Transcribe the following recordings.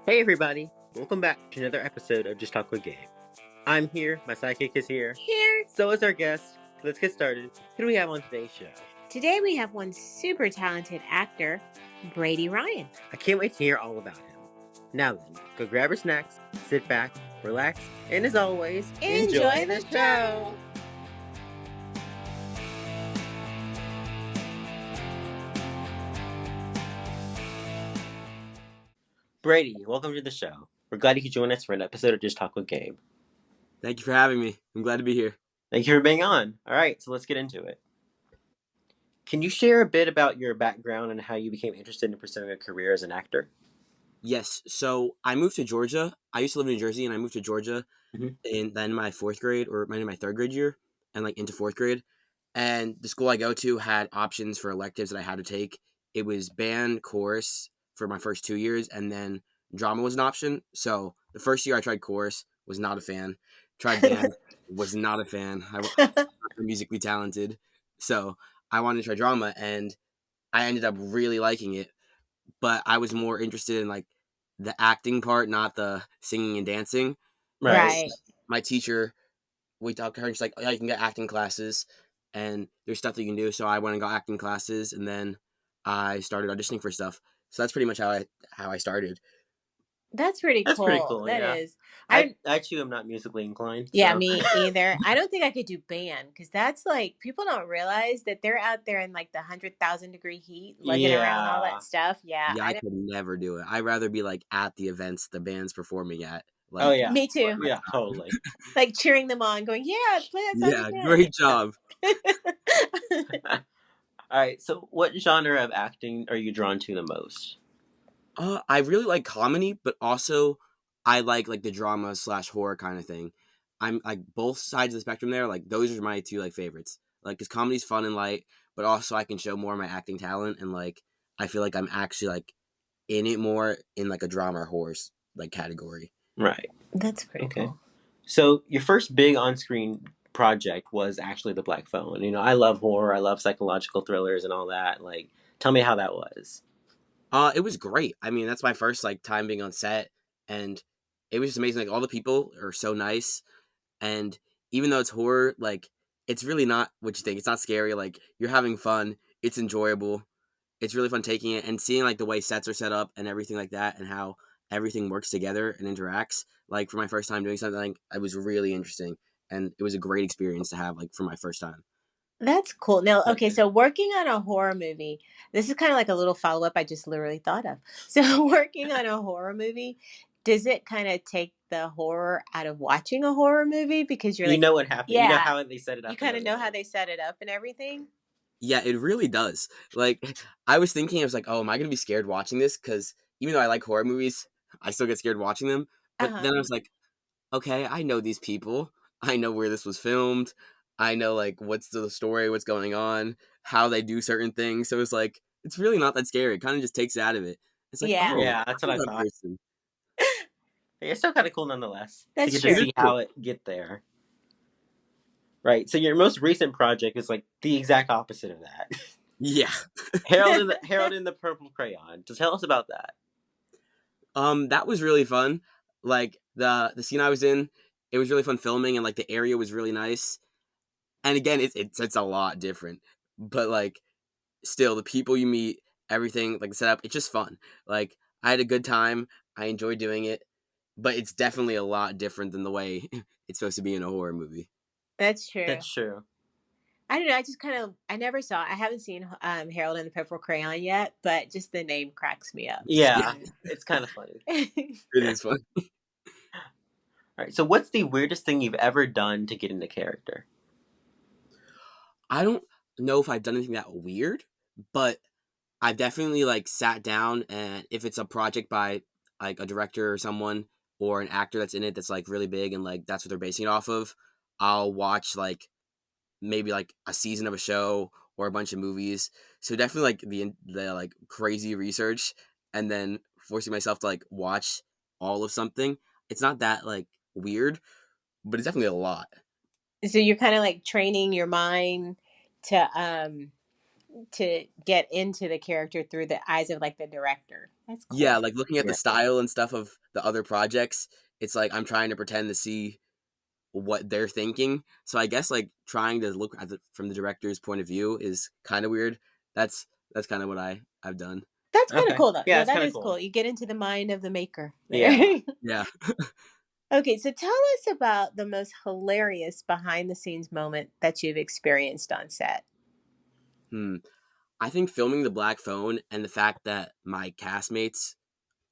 Hey everybody, welcome back to another episode of Just Talk with Gabe. I'm here, my sidekick is here, Here. so is our guest. Let's get started. Who do we have on today's show? Today we have one super talented actor, Brady Ryan. I can't wait to hear all about him. Now then, go grab your snacks, sit back, relax, and as always, enjoy the show! Brady, welcome to the show. We're glad you could join us for an episode of Just Talk with Gabe. Thank you for having me. I'm glad to be here. Thank you for being on. Alright, so let's get into it. Can you share a bit about your background and how you became interested in pursuing a career as an actor? Yes. So I moved to Georgia. I used to live in New Jersey, and I moved to Georgia in then my fourth grade or maybe my third grade year, and like into fourth grade. And the school I go to had options for electives that I had to take. It was band, chorus for my first 2 years, and then drama was an option. So the first year I tried chorus, was not a fan. Tried band, was not a fan. I'm not musically talented, so I wanted to try drama, and I ended up really liking it. But I was more interested in like the acting part, not the singing and dancing. Right. My teacher, we talked to her, and she's like, "Oh, yeah, you can get acting classes, and there's stuff that you can do." So I went and got acting classes, and then I started auditioning for stuff. So that's pretty much how I started. That's pretty That's cool. pretty cool, That yeah. is. I too am not musically inclined. Yeah, so. me either. I don't think I could do band because that's like people don't realize that they're out there in like the 100,000-degree heat, lugging around all Yeah. that stuff. Yeah, Yeah, I could never do it. I'd rather be like at the events the band's performing at. Like, Oh yeah. me too. Yeah, totally. Like cheering them on, going, "Yeah, play that song yeah, again." great job. All right. So, what genre of acting are you drawn to the most? I really like comedy, but also I like the drama slash horror kind of thing. I'm like both sides of the spectrum there. Like those are my two like favorites. Like, cause comedy's fun and light, but also I can show more of my acting talent, and like I feel like I'm actually like in it more in like a drama or horror like category. Right. That's pretty Okay. cool. So, your first big on-screen project was actually The Black Phone. You know, I love horror. I love psychological thrillers and all that. Like, tell me how that was. It was great. I mean, that's my first like time being on set, and it was just amazing. Like all the people are so nice, and even though it's horror, like it's really not what you think. It's not scary. Like you're having fun. It's enjoyable. It's really fun taking it and seeing like the way sets are set up and everything like that, and how everything works together and interacts. Like for my first time doing something, like, it was really interesting, and it was a great experience to have like for my first time. That's cool. Now, okay, Okay. so working on a horror movie, this is kind of like a little follow up I just literally thought of. So, working on a horror movie, does it kind of take the horror out of watching a horror movie because you're You like, know what happened. You know yeah, how they set it up. you kind of know how they set it up and everything? Yeah, it really does. Like, I was thinking, I was like, oh, am I going to be scared watching this? Because even though I like horror movies, I still get scared watching them. Uh But huh. then I was like, okay, I know these people. I know where this was filmed. I know, like, what's the story, what's going on, how they do certain things. So it's like, it's really not that scary. It kind of just takes it out of it. It's like, Yeah, oh, Yeah, that's what I'm I that thought. person. It's still kind of cool nonetheless to that's get It to true. is see cool. how it get there. Right. So your most recent project is like the exact opposite of that. Yeah. Harold in the Purple Crayon. Just tell us about that. That was really fun. Like, the scene I was in, it was really fun filming, and, like, the area was really nice. And again, it's a lot different. But, like, still the people you meet, everything, like the setup, it's just fun. Like I had a good time. I enjoyed doing it, but it's definitely a lot different than the way it's supposed to be in a horror movie. That's true. That's true. I don't know. I just kind of, I never saw, I haven't seen Harold and the Purple Crayon yet, but just the name cracks me up. Yeah, Yeah, it's kind of funny. it is fun. All right. So what's the weirdest thing you've ever done to get into character? I don't know if I've done anything that weird, but I've definitely like sat down, and if it's a project by like a director or someone or an actor that's in it that's like really big and like that's what they're basing it off of, I'll watch like maybe like a season of a show or a bunch of movies. So definitely like the like crazy research, and then forcing myself to like watch all of something. It's not that like weird, but it's definitely a lot. So you're kind of like training your mind to to get into the character through the eyes of like the director. That's Yeah, cool. like looking at the Yeah. style and stuff of the other projects, it's like I'm trying to pretend to see what they're thinking. So I guess like trying to look at from the director's point of view is kind of weird. That's that's kind of what I've done. That's kind of Okay. cool though. Yeah, Yeah, it's that kind of is cool. cool. You get into the mind of the maker Yeah. there. Yeah. Okay, so tell us about the most hilarious behind the scenes moment that you've experienced on set. Hmm. I think filming the Black Phone and the fact that my castmates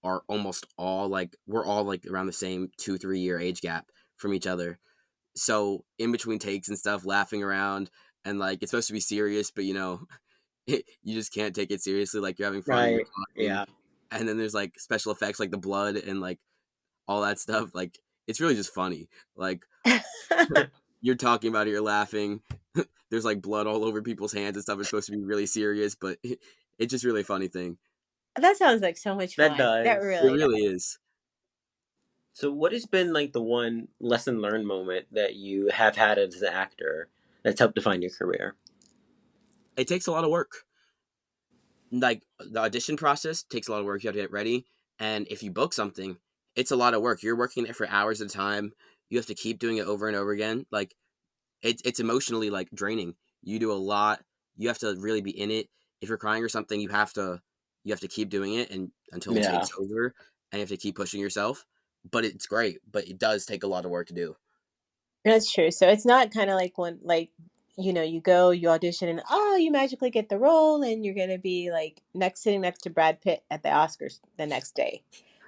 are almost all like we're all like around the same 2-3 year age gap from each other. So in between takes and stuff, laughing around and like it's supposed to be serious, but you just can't take it seriously. Like you're having fun and you're Right. talking, Yeah. and then there's like special effects like the blood and like all that stuff. Like it's really just funny. Like you're talking about it, you're laughing. There's like blood all over people's hands and stuff. It's supposed to be really serious, but it's just really a funny thing. That sounds like so much That fun. That does. It really does. really is. So, what has been like the one lesson learned moment that you have had as an actor that's helped define your career? It takes a lot of work. Like the audition process takes a lot of work. You have to get ready, and if you book something, it's a lot of work. You're working it for hours at a time. You have to keep doing it over and over again. Like it's emotionally like draining. You do a lot. You have to really be in it. If you're crying or something, you have to keep doing it and until the Yeah. take's over, and you have to keep pushing yourself. But it's great. But it does take a lot of work to do. That's true. So it's not kind of like when, like, you go, you audition, and oh, you magically get the role, and you're gonna be like sitting next to Brad Pitt at the Oscars the next day.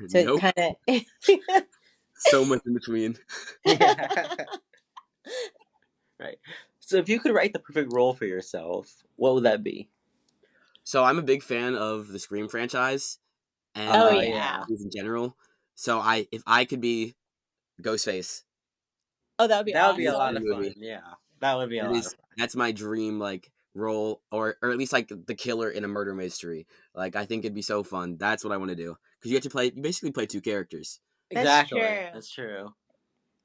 So it Nope. kind of. So much in between. Yeah. Right. So, if you could write the perfect role for yourself, what would that be? So I'm a big fan of the Scream franchise and Oh like yeah. Yeah. movies in general. So if I could be Ghostface Oh, that would be That would be in a a lot awesome. of scary fun. movie, Yeah. That would be a lot of fun. that's my dream like role, or at least like the killer in a murder mystery. Like I think it'd be so fun. That's what I want to do because you basically play two characters. That's Exactly. true. That's true.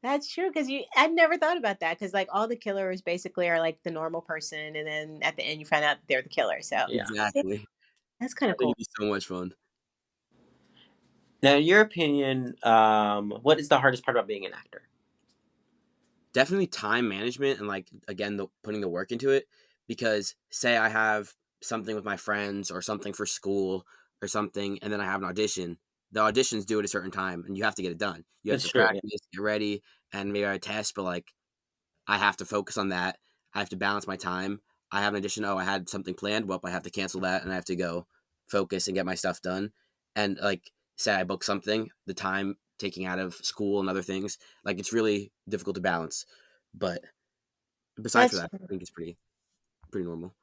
That's true because I'd never thought about that because like all the killers basically are like the normal person, and then at the end you find out they're the killer. So Yeah. yeah, Exactly. that's kind I of think cool. it'd be so much fun. Now, in your opinion, what is the hardest part about being an actor? Definitely time management and like again putting the work into it, because say I have something with my friends or something for school or something and then I have an audition. The auditions due at a certain time and you have to get it done. You have That's to true. Yeah. practice, get ready, and maybe I test, but like I have to focus on that. I have to balance my time. I have an audition. Oh, I had something planned. Well, I have to cancel that and I have to go focus and get my stuff done. And like, say I book something, the time taking out of school and other things, like it's really difficult to balance. But besides for That's that, I think it's pretty normal.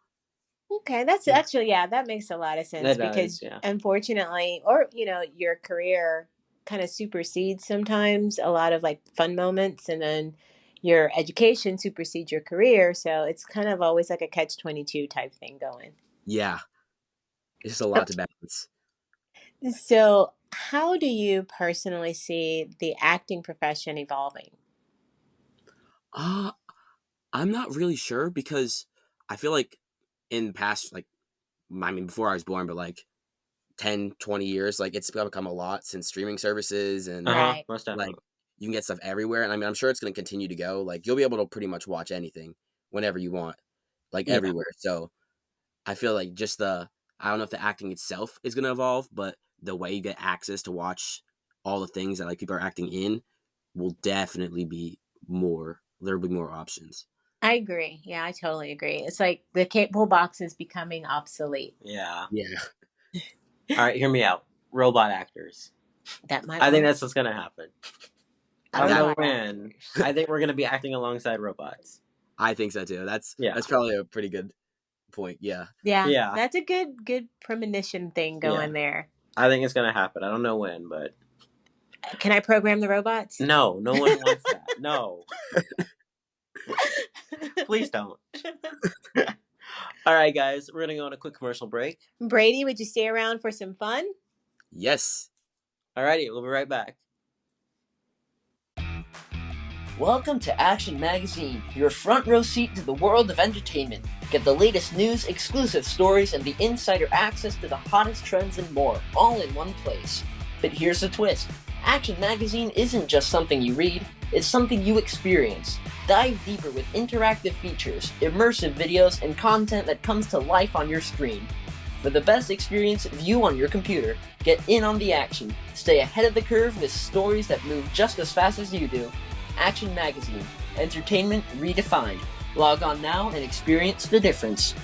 okay. That's actually, yeah, that makes a lot of sense That does. because Yeah. unfortunately, or your career kind of supersedes sometimes a lot of like fun moments, and then your education supersedes your career. So it's kind of always like a catch-22 type thing going. Yeah, it's just a lot to balance. So, how do you personally see the acting profession evolving? Uh, I'm not really sure because I feel like in past, like, I mean, before I was born, but like 10, 20 years, like it's become a lot since streaming services Uh and huh. Right. Most like definitely. you can get stuff everywhere. And I mean, I'm sure it's going to continue to go. Like you'll be able to pretty much watch anything whenever you want, like Yeah. everywhere. So I feel like I don't know if the acting itself is going to evolve, but the way you get access to watch all the things that like people are acting in will definitely be more. There'll be more options. I agree. Yeah, I totally agree. It's like the cable box is becoming obsolete. Yeah. Yeah. All right. Hear me out. Robot actors. That might I think work. that's what's gonna happen. I don't know Robot when. actors. I think we're gonna be acting alongside robots. I think so too. That's Yeah. that's probably a pretty good point. Yeah. Yeah, Yeah. that's a good premonition thing Yeah. going there. I think it's gonna happen. I don't know when, but Can I program the robots? no, no one wants that. No, please don't. All right, guys, we're gonna go on a quick commercial break. Brady, would you stay around for some fun? Yes. All righty, we'll be right back. Welcome to Action Magazine, your front row seat to the world of entertainment. Get the latest news, exclusive stories, and the insider access to the hottest trends and more, all in one place. But here's the twist. Action Magazine isn't just something you read, it's something you experience. Dive deeper with interactive features, immersive videos, and content that comes to life on your screen. For the best experience, view on your computer. Get in on the action. Stay ahead of the curve with stories that move just as fast as you do. Action Magazine. Entertainment redefined. Log on now and experience the difference.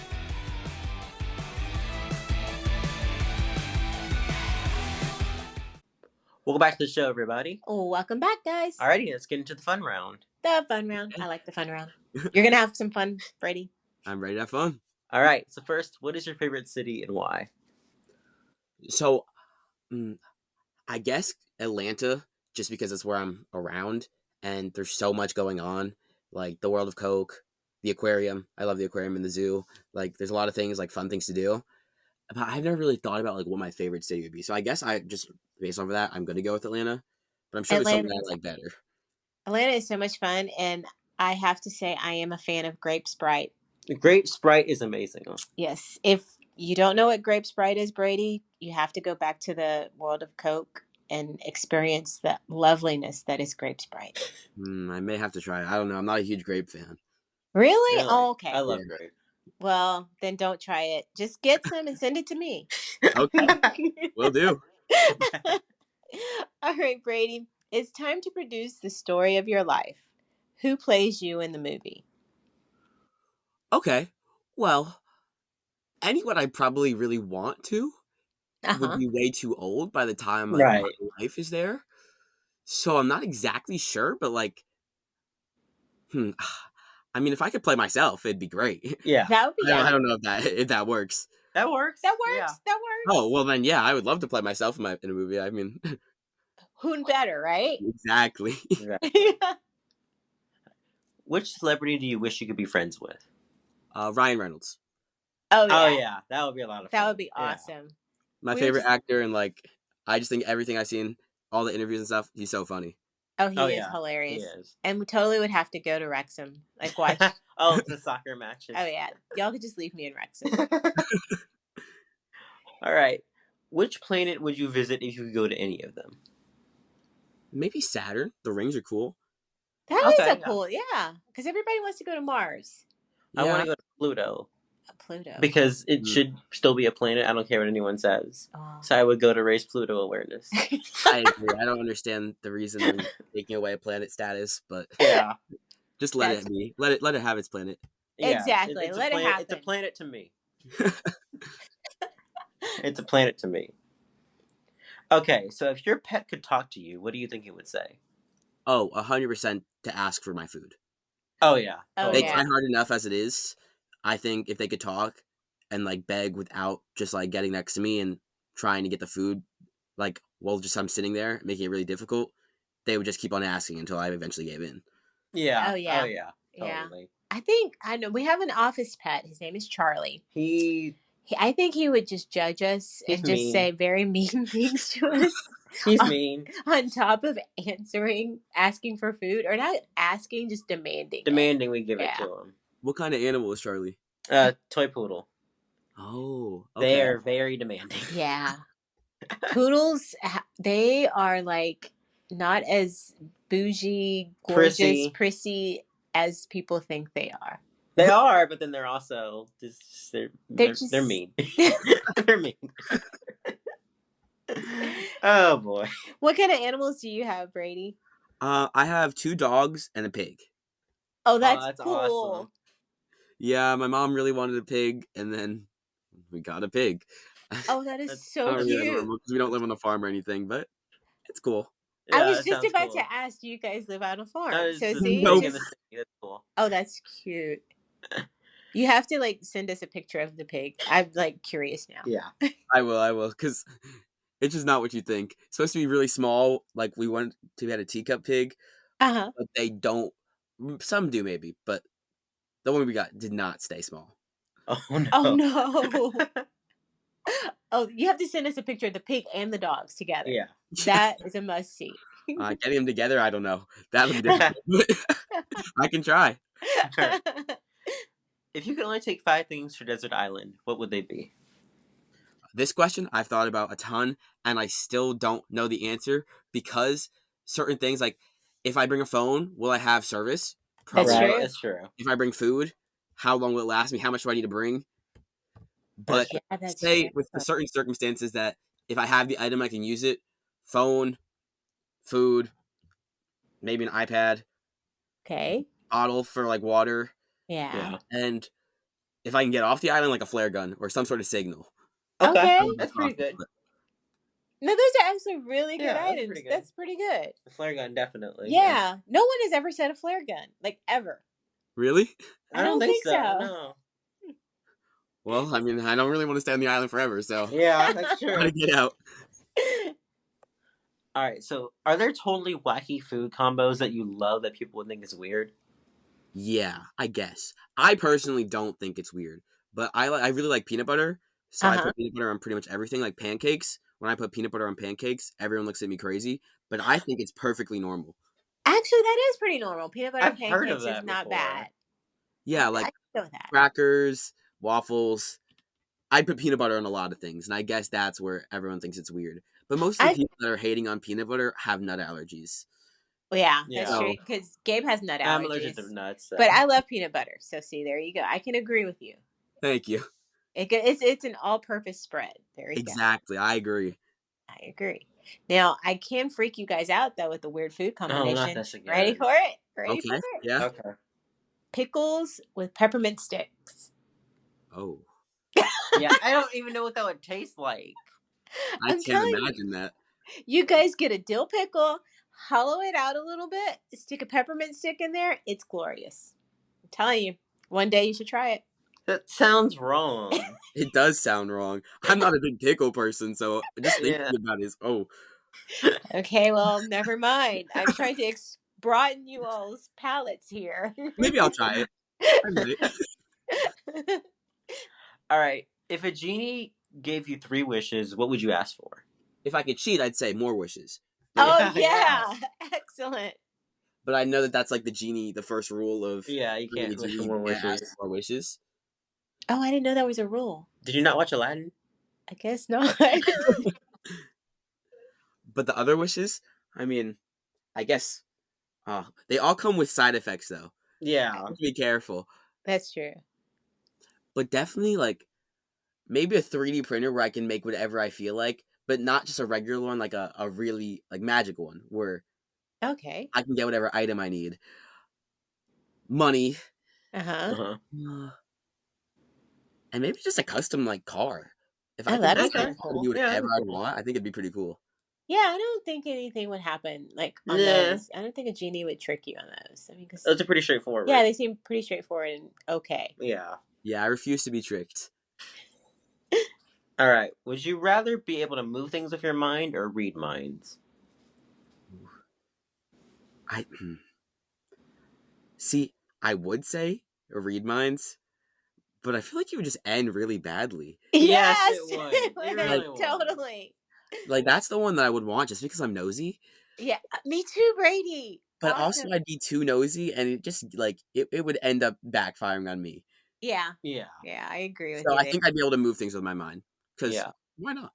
Welcome back to the show, everybody. Oh, welcome back, guys. Alrighty, let's get into the fun round. The fun round. I like the fun round. You're going to have some fun, Brady. I'm ready to have fun. All right, so first, what is your favorite city and why? So, I guess Atlanta, just because it's where I'm around, and there's so much going on, like the World of Coke, the aquarium. I love the aquarium and the zoo. Like, there's a lot of things, like fun things to do. But I've never really thought about like what my favorite city would be. So I guess I just based off of that, I'm gonna go with Atlanta. But I'm sure there's something I like better. Atlanta is so much fun, and I have to say I am a fan of Grape Sprite. Grape Sprite is amazing. Yes. If you don't know what Grape Sprite is, Brady, you have to go back to the World of Coke and experience the loveliness that is Grape Sprite. I may have to try it. I don't know. I'm not a huge grape fan. Really? Oh, okay. I love grape. Well, then don't try it. Just get some and send it to me. Okay. Will do. All right, Brady. It's time to produce the story of your life. Who plays you in the movie? Okay. Well, anyone I probably really want to would be way too old by the time like my life is there. So I'm not exactly sure, but like, I mean, if I could play myself, it'd be great. Yeah, that would be. I don't know if that works. That works. That works. Yeah. That works. Oh well, then yeah, I would love to play myself in a movie. I mean, who'd better, right? Exactly. Which celebrity do you wish you could be friends with? Ryan Reynolds. Oh yeah. Oh yeah, that would be a lot of fun. That would be awesome. My favorite actor, and like, I just think everything I've seen, all the interviews and stuff, he's so funny. Oh, he is hilarious. He is. And we totally would have to go to Wrexham. Like, watch. The soccer matches. Oh, yeah. Y'all could just leave me in Wrexham. All right. Which planet would you visit if you could go to any of them? Maybe Saturn. The rings are cool. That is cool, yeah. Because everybody wants to go to Mars. I want to go to Pluto. Pluto. Because it should still be a planet. I don't care what anyone says. Oh. So I would go to raise Pluto awareness. I agree. I don't understand the reason they're taking away planet status, but yeah, just let it be. Let it have its planet. Yeah, exactly. Let it happen. It's a planet to me. It's a planet to me. Okay, so if your pet could talk to you, what do you think it would say? Oh, 100% to ask for my food. Oh yeah. They try hard enough as it is. I think if they could talk and like beg without just like getting next to me and trying to get the food, like while just I'm sitting there, making it really difficult, they would just keep on asking until I eventually gave in. Yeah. Oh yeah. Oh yeah. Totally. Yeah. I know we have an office pet. His name is Charlie. I think he would just judge us and just say very mean things to us. He's mean. On top of asking for food, or not asking, just demanding. Demanding we give it to him. What kind of animal is Charlie? Toy poodle. Oh, okay. They are very demanding. Yeah. Poodles, they are like not as bougie, gorgeous, prissy as people think they are. They are, but then they're also just they're mean. They're mean. Oh boy. What kind of animals do you have, Brady? I have 2 dogs and a pig. Oh, that's cool. Awesome. Yeah, my mom really wanted a pig, and then we got a pig. Oh, that is so cute. We don't live on a farm or anything, but it's cool. Yeah, I was just about to ask, do you guys live on a farm? So see, that's cool. Oh, that's cute. You have to like send us a picture of the pig. I'm like curious now. Yeah, I will, because it's just not what you think. It's supposed to be really small. Like we had a teacup pig. But they don't. Some do maybe, but the one we got did not stay small. Oh no! Oh no! Oh, you have to send us a picture of the pig and the dogs together. Yeah, that is a must see. Getting them together, I don't know. That'll be difficult. I can try. If you could only take 5 things to Desert Island, what would they be? This question I've thought about a ton, and I still don't know the answer because certain things, like if I bring a phone, will I have service? That's Probably Right, not. true. that's true. If I bring food, how long will it last me? How much do I need to bring? But That's true. Yeah, that's true. say with the certain circumstances that if I have the item, I can use it. Phone, food, maybe an iPad, Okay. bottle for like water, Yeah. Yeah. and if I can get off the island, like a flare gun or some sort of signal. Okay, Okay. That would be that's pretty awesome, good. but No, those are actually really good Yeah, that's items. pretty good. That's pretty good. The flare gun, definitely. Yeah. No one has ever said a flare gun, like ever. really? I don't think so. No. Well, I mean, I don't really want to stay on the island forever, so Yeah, that's true. gotta get out. All right, so are there totally wacky food combos that you love that people would think is weird? Yeah, I guess. I personally don't think it's weird, but I really like peanut butter, so I Uh-huh. put peanut butter on pretty much everything, like pancakes. When I put peanut butter on pancakes, everyone looks at me crazy, but I think it's perfectly normal. Actually, that is pretty normal. Peanut butter I've heard of pancakes is that not before. bad. Yeah, I like can go with that. crackers, waffles. I put peanut butter on a lot of things, and I guess that's where everyone thinks it's weird. But most of the I people that are hating on peanut butter have nut allergies. Well, yeah, Yeah. that's true. So Because Gabe has nut I'm allergic allergies, to nuts. but I love peanut butter. So see, there you go. I can agree with you. thank you. It's an all-purpose spread. There you go. Exactly, I agree. I agree. Now I can freak you guys out though with the weird food Oh, combination. not this again. Ready for it? Ready for Okay, it? yeah. Okay. Pickles with peppermint sticks. Oh, Yeah, I don't even know what that would taste like. I I'm can't telling imagine that. you guys get a dill pickle, hollow it out a little bit, stick a peppermint stick in there. It's glorious. I'm telling you, one day you should try it. That sounds wrong. It does sound wrong. I'm not a big pickle person, so just thinking Yeah. about it is, oh, Okay, well, never mind. I'm trying to broaden you all's palates here. maybe I'll try it. I might. All right. If a genie gave you 3 wishes, what would you ask for? If I could cheat, I'd say more wishes. Oh, Yeah, yeah. Excellent. But I know that that's like the genie, the first rule of Yeah, you being a can't wish for genie. more You can't ask wishes. for more wishes. Oh, I didn't know that was a rule. Did you not watch Aladdin? I guess not. But the other wishes, I mean, I guess they all come with side effects though. Yeah. Have to be careful. That's true. But definitely like maybe a 3D printer where I can make whatever I feel like, but not just a regular one, like a really like magical one where Okay. I can get whatever item I need. Money. Uh-huh. Uh-huh. And maybe just a custom like car. If I Oh, could that'd be just, Okay. kind of do cool. Yeah, whatever that'd I be cool. want, I think it'd be pretty cool. Yeah, I don't think anything would happen like on Yeah. those. I don't think a genie would trick you on those. I mean, because Those are pretty straightforward. yeah, they seem pretty straightforward and okay. Yeah. Yeah, I refuse to be tricked. All right. Would you rather be able to move things with your mind or read minds? I see. I would say read minds, but I feel like it would just end really badly. Yes, Yes, it would. It really would. totally. Like that's the one that I would want just because I'm nosy. Yeah, me too, Brady. But Awesome. also I'd be too nosy, and it just like it would end up backfiring on me. Yeah, Yeah. yeah, I agree with So you. I there. think I'd be able to move things with my mind. Because Yeah. why not?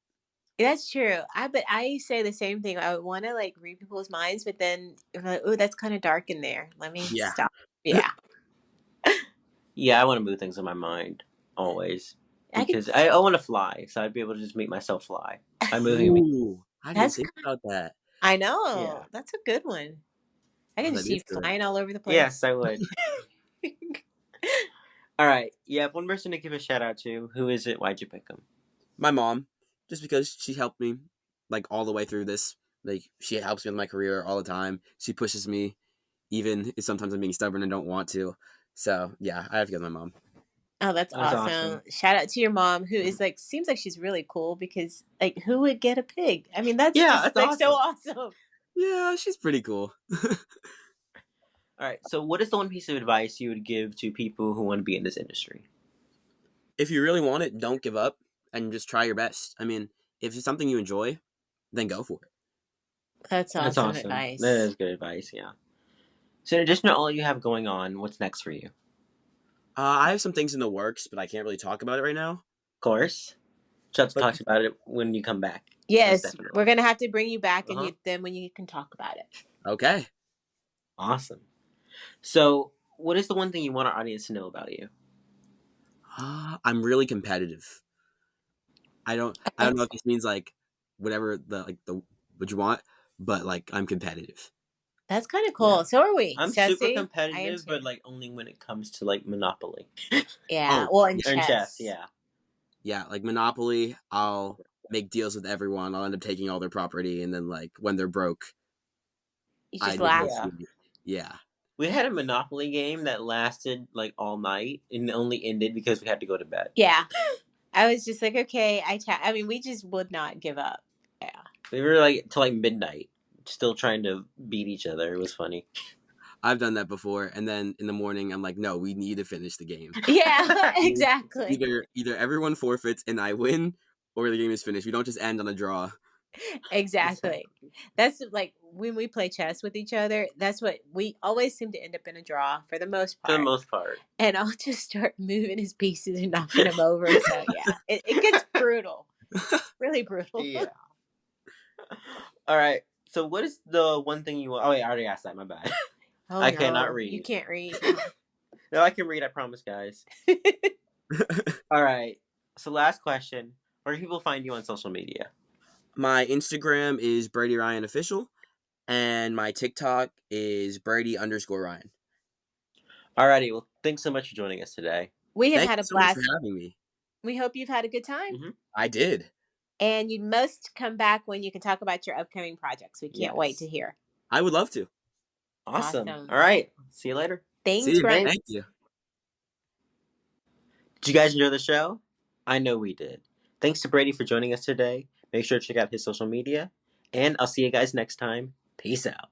That's true. But I say the same thing. I would want to like read people's minds, but then if I'm like, oh, that's kind of dark in there. Let me Yeah. stop. Yeah, Yeah, I want to move things with my mind always. I could. Because I want to fly, so I'd be able to just make myself fly by moving me. Ooh, I didn't That's think about that. I know. Yeah. That's a good one. I Oh, can that see is good. flying all over the place. Yes, I would. All right. You have one person to give a shout out to. Who is it? Why'd you pick him? My mom, just because she helped me like all the way through this. Like she helps me with my career all the time. She pushes me, even if sometimes I'm being stubborn and don't want to. So yeah, I have to go with my mom. Oh, that's awesome. Shout out to your mom who is like seems like she's really cool because like who would get a pig? I mean, that's just that's like so awesome. Yeah, she's pretty cool. All right. So, what is the one piece of advice you would give to people who want to be in this industry? If you really want it, don't give up and just try your best. I mean, if it's something you enjoy, then go for it. That's That's awesome awesome. That advice. is good advice. Yeah. So, in addition to all you have going on, what's next for you? I have some things in the works, but I can't really talk about it right now. Of course, Chuck But talks about it when you come back. Most Yes, we're definitely. gonna have to bring you back, and Uh-huh. then when you can talk about it. okay. Awesome. So, what is the one thing you want our audience to know about you? I'm really competitive. I don't know if this means like whatever the what you want, but like I'm competitive. That's kind of Yeah. cool. So are we, I'm super Ceci. I am competitive, too. but like only when it comes to like Monopoly Yeah. Oh, Well, in or in chess. chess. Yeah. yeah, like Monopoly, I'll make deals with everyone. I'll end up taking all their property, and then like when they're broke, You I just need laugh. help. Yeah. Yeah, We had a Monopoly game that lasted like all night and only ended because we had to go to bed. Yeah. I was just like, okay, I mean, we just would not give up. Yeah. We were like till like midnight, still trying to beat each other. It was funny. I've done that before, and then in the morning, I'm like, no, we need to finish the game. Yeah, exactly. Either everyone forfeits and I win, or the game is finished. We don't just end on a draw. Exactly. That's like when we play chess with each other, that's what we always seem to end up in a draw for the most For the part. most part. And I'll just start moving his pieces and knocking him over. So yeah, it gets brutal. Really brutal. Yeah. All right. So, what is the one thing you want? Oh, wait, I already asked that. My bad. Oh, I no, cannot read. You can't read. No, I can read. I promise, guys. All right. So, last question: where can people find you on social media? My Instagram is Brady Ryan official, and my TikTok is Brady_Ryan. Alrighty. Well, thanks so much for joining us today. We have Thank had you a so much for blast. having me. We hope you've had a good time. Mm-hmm. I did. And you must come back when you can talk about your upcoming projects. We can't wait Yes. to hear. I would love to. Awesome. Awesome. All right. See you later. Thanks, See you. Brian. Thank you. Did you guys enjoy the show? I know we did. Thanks to Brady for joining us today. Make sure to check out his social media. And I'll see you guys next time. Peace out.